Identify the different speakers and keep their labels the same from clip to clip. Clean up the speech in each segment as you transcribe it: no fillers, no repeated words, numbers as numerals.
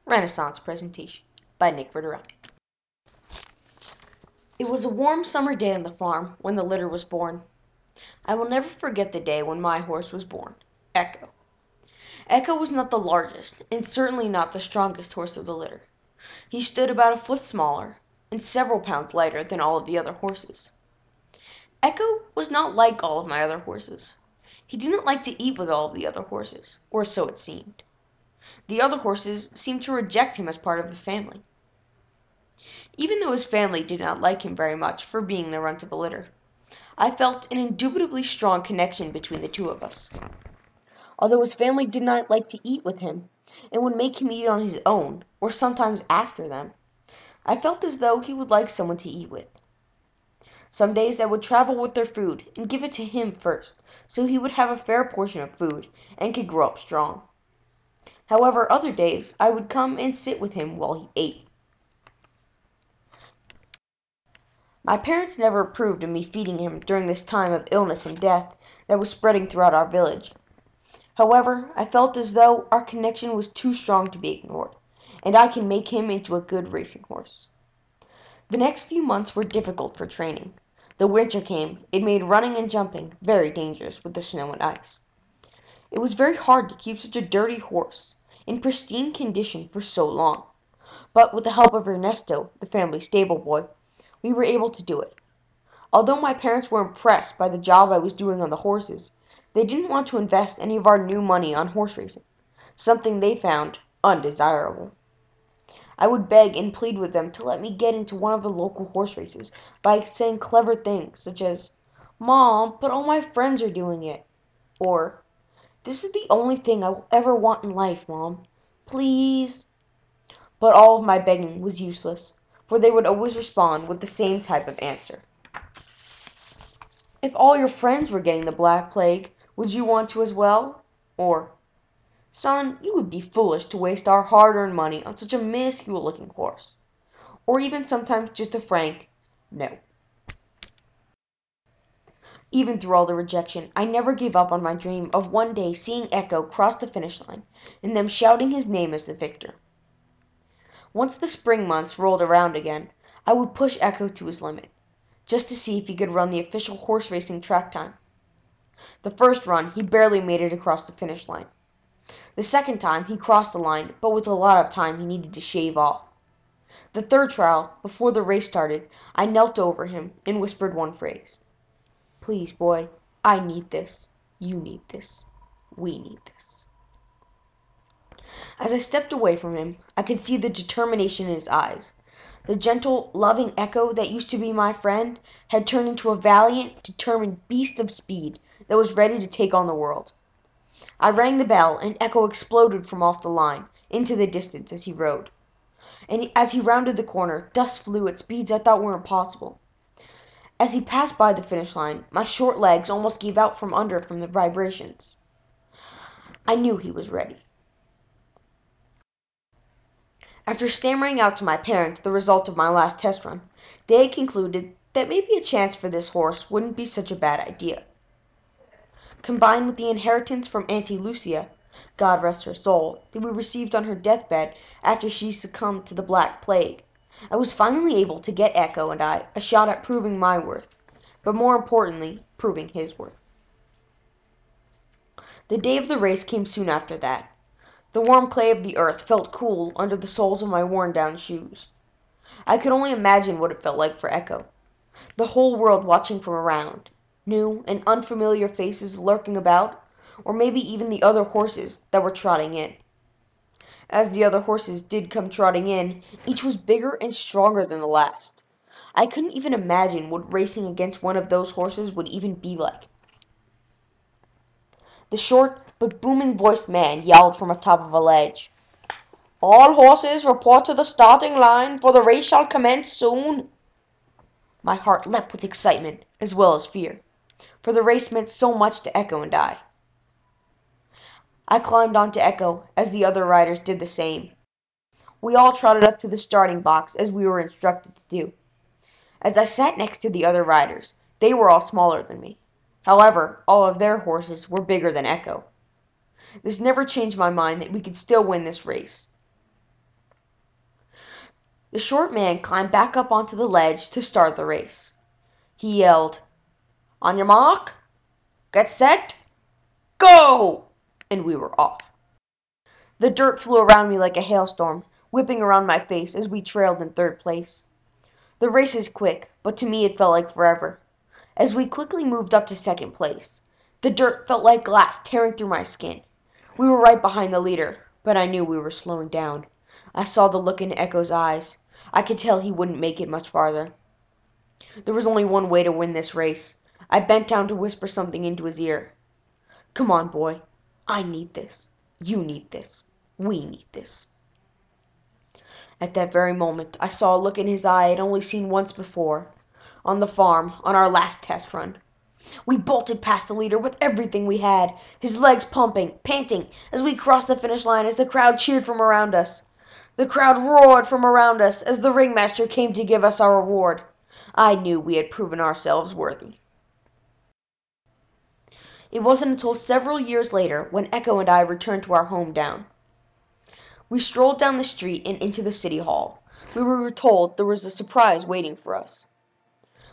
Speaker 1: Renaissance Presentation by Nick Verderani. It was a warm summer day on the farm when the litter was born. I will never forget the day when my horse was born, Echo. Echo was not the largest, and certainly not the strongest horse of the litter. He stood about a foot smaller, and several pounds lighter than all of the other horses. Echo was not like all of my other horses. He did not like to eat with all of the other horses, or so it seemed. The other horses seemed to reject him as part of the family. Even though his family did not like him very much for being the runt of the litter, I felt an indubitably strong connection between the two of us. Although his family did not like to eat with him, and would make him eat on his own, or sometimes after them, I felt as though he would like someone to eat with. Some days I would travel with their food and give it to him first, so he would have a fair portion of food and could grow up strong. However, other days I would come and sit with him while he ate. My parents never approved of me feeding him during this time of illness and death that was spreading throughout our village. However, I felt as though our connection was too strong to be ignored, and I can make him into a good racing horse. The next few months were difficult for training. The winter came. It made running and jumping very dangerous with the snow and ice. It was very hard to keep such a dirty horse in pristine condition for so long, but with the help of Ernesto, the family stable boy, we were able to do it. Although my parents were impressed by the job I was doing on the horses, they didn't want to invest any of our new money on horse racing, something they found undesirable. I would beg and plead with them to let me get into one of the local horse races by saying clever things such as, "Mom, but all my friends are doing it," or, "This is the only thing I will ever want in life, Mom. Please." But all of my begging was useless, for they would always respond with the same type of answer. "If all your friends were getting the Black Plague, would you want to as well?" Or, "Son, you would be foolish to waste our hard-earned money on such a minuscule-looking horse." Or even sometimes just a frank, "No." Even through all the rejection, I never gave up on my dream of one day seeing Echo cross the finish line and them shouting his name as the victor. Once the spring months rolled around again, I would push Echo to his limit, just to see if he could run the official horse racing track time. The first run, he barely made it across the finish line. The second time, he crossed the line, but with a lot of time he needed to shave off. The third trial, before the race started, I knelt over him and whispered one phrase. "Please, boy, I need this. You need this. We need this." As I stepped away from him, I could see the determination in his eyes. The gentle, loving Echo that used to be my friend had turned into a valiant, determined beast of speed that was ready to take on the world. I rang the bell, and Echo exploded from off the line, into the distance as he rode. And as he rounded the corner, dust flew at speeds I thought were impossible. As he passed by the finish line, my short legs almost gave out from under from the vibrations. I knew he was ready. After stammering out to my parents the result of my last test run, they had concluded that maybe a chance for this horse wouldn't be such a bad idea. Combined with the inheritance from Auntie Lucia, God rest her soul, that we received on her deathbed after she succumbed to the Black Plague, I was finally able to get Echo and I a shot at proving my worth, but more importantly, proving his worth. The day of the race came soon after that. The warm clay of the earth felt cool under the soles of my worn-down shoes. I could only imagine what it felt like for Echo. The whole world watching from around, new and unfamiliar faces lurking about, or maybe even the other horses that were trotting in. As the other horses did come trotting in, each was bigger and stronger than the last. I couldn't even imagine what racing against one of those horses would even be like. The short but booming-voiced man yelled from atop of a ledge, "All horses report to the starting line, for the race shall commence soon." My heart leapt with excitement as well as fear, for the race meant so much to Echo and I. I climbed onto Echo as the other riders did the same. We all trotted up to the starting box as we were instructed to do. As I sat next to the other riders, they were all smaller than me. However, all of their horses were bigger than Echo. This never changed my mind that we could still win this race. The short man climbed back up onto the ledge to start the race. He yelled, "On your mark, get set, go!" And we were off. The dirt flew around me like a hailstorm, whipping around my face as we trailed in third place. The race is quick, but to me it felt like forever. As we quickly moved up to second place, the dirt felt like glass tearing through my skin. We were right behind the leader, but I knew we were slowing down. I saw the look in Echo's eyes. I could tell he wouldn't make it much farther. There was only one way to win this race. I bent down to whisper something into his ear. "Come on, boy. I need this. You need this. We need this." At that very moment, I saw a look in his eye I had only seen once before, on the farm, on our last test run. We bolted past the leader with everything we had, his legs pumping, panting, as we crossed the finish line as the crowd cheered from around us. The crowd roared from around us as the ringmaster came to give us our reward. I knew we had proven ourselves worthy. It wasn't until several years later when Echo and I returned to our hometown. We strolled down the street and into the city hall. We were told there was a surprise waiting for us.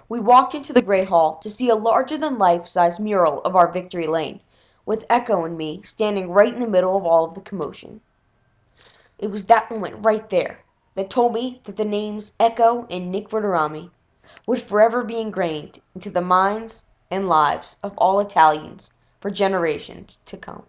Speaker 1: We walked into the Great Hall to see a larger-than-life-size mural of our victory lane, with Echo and me standing right in the middle of all of the commotion. It was that moment right there that told me that the names Echo and Nick Verderami would forever be ingrained into the minds and lives of all Italians for generations to come.